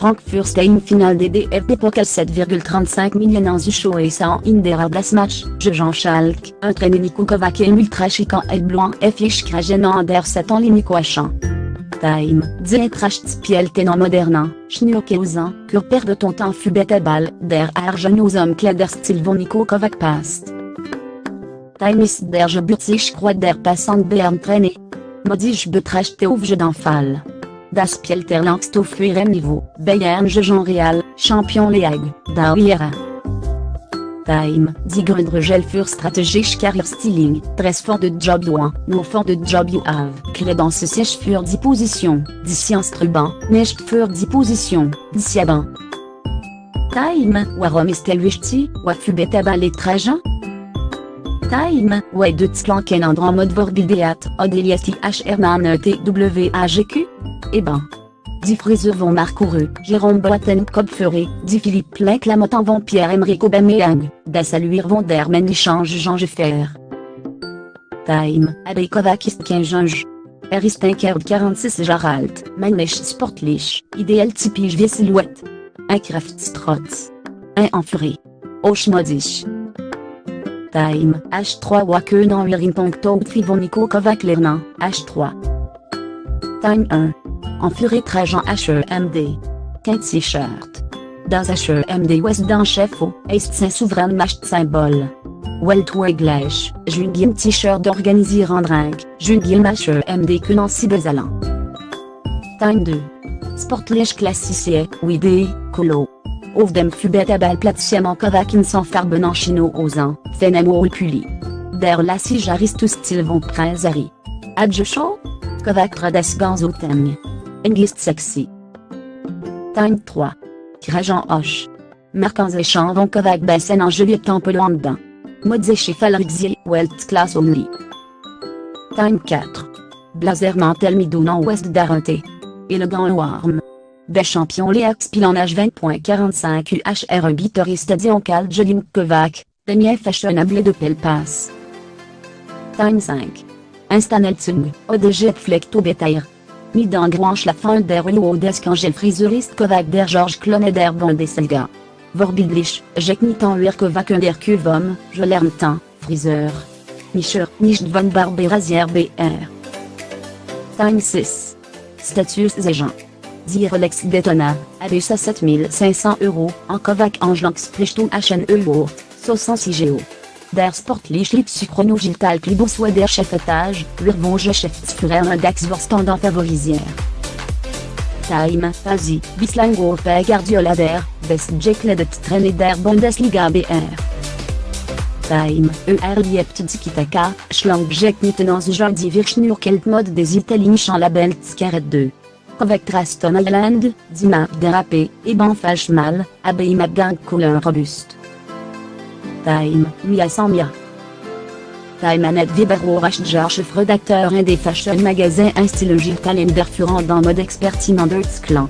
Frankfurt-Stein finale des DFB Pokal 7,35 millions Zuschauer in der das Match, Jean Schalke, entraîné Niko Kovac et Ultraschikant Elblanc Fisch Kragen der 7 ans Niko Achan. Time, Dientrachtspielten en modernen, Schnurkeusen, que perdre ton temps fut bête à balle, der Argenusum Kleider Stilvon Niko Kovac passt. Time ist der Geburtstag der passant Bern traîné. Modige betrachte auf je d'enfall. Das Pielterlangst auf ihrem Niveau, Bayern Jean Real, Champion League, da Uera. Time, die Grundregel für strategisch Carrière Styling, dress fort de job loin, no fort de job you have. Clé dans ce siège für die Position, die Instrument, nicht für die Position, die Aban. Time, warum ist wichtig, warum beta les trajan? Time, ouais de Tzlanken en mode vorbildeat, Odelias IHR TWAGQ? Eh ben. Die Friese vont Marcoureux, Jérôme Boateng Kopfere, die Philippe Leclamotte vont Pierre-Emerick Aubameyang, das Aluir vont der Change Jean Geffer. Time, Abey Kovac ist kein Jange. Ist ein Kerl 46 Jahre alt, man ist sportlich, ideal typisch wie Silhouette. Un Kraftstrotz. Un enfuré. Oschmodisch. Time, H3 Waken en Wirin.to Trivon Niko Kovac Lernin, H3. Time 1. Enfuré Trajan HEMD. Qu'un t-shirt. Das HEMD West d'un chef au, est sein souverain Macht symbole. Weltweglech, Jungim t-shirt organisier en drink, Jungim HEMD que Nancy Bezalan. Time 2. Sportlich Klassicie, Wide, Colo. Auf dem Fubet Platzschiamant Kovac sans Farben en chino osan, Fenemo Puli. Der Lassige Aristus Stilvon Prinzari. Adjecho? Kovac Trades Ganzotem. Engist Sexy. Time 3. Krajan Hoche. Marquant Zéchan von Kovac Bassen en Juliet Temple en bain. Modzéché Falrixier, Welt Class Only. Time 4. Blazer Mantel Midon en Ouest d'Arenté. Élégant Warm. Des champions Léax Pilanage 20.45 UHR Bitter Stadion Cal Jelim Kovac, Damien Fashionable de Pelpas. Time 5. Instanelzung, ODG Flecto Betair. Midan Granche la fin der Uodesk Angel Friserist Kovac der Georges Clonet der Bundesliga. Vorbildlich, Jeknitan Uer Kovac der Kuvom, je l'ermtin, Friseur. Mischer, nicht von Barberazier BR. Time 6. Status Zéjan. Die Rolex Daytona, ABS à 7500 €, en Kovac Angelanx Plichtung HNE 66 GO. Der Sportlich Lipsuchronogiltal Klibus ou der Chefetage, Urvonge Chefsführer Dax Vorstandant favorisière. Time, Asie, Bislang Europe Guardiola der, Best Gekledet Trainer der Bundesliga BR. Time, Liebt Tikitaka, Schlank Geknitten ans Jordi Virchnurkelt Mode des Italienischen Label Tskaret 2. Kovac Traston Island, Dima dérapé, Eban Falschmal, Abey Mabgang Couleur robuste. Time, Mia sans Mia. Time Annette Weber Rachjar chef rédacteur indé Fashion Magazin un style Gilles Calender furant dans mode expertiment Clan.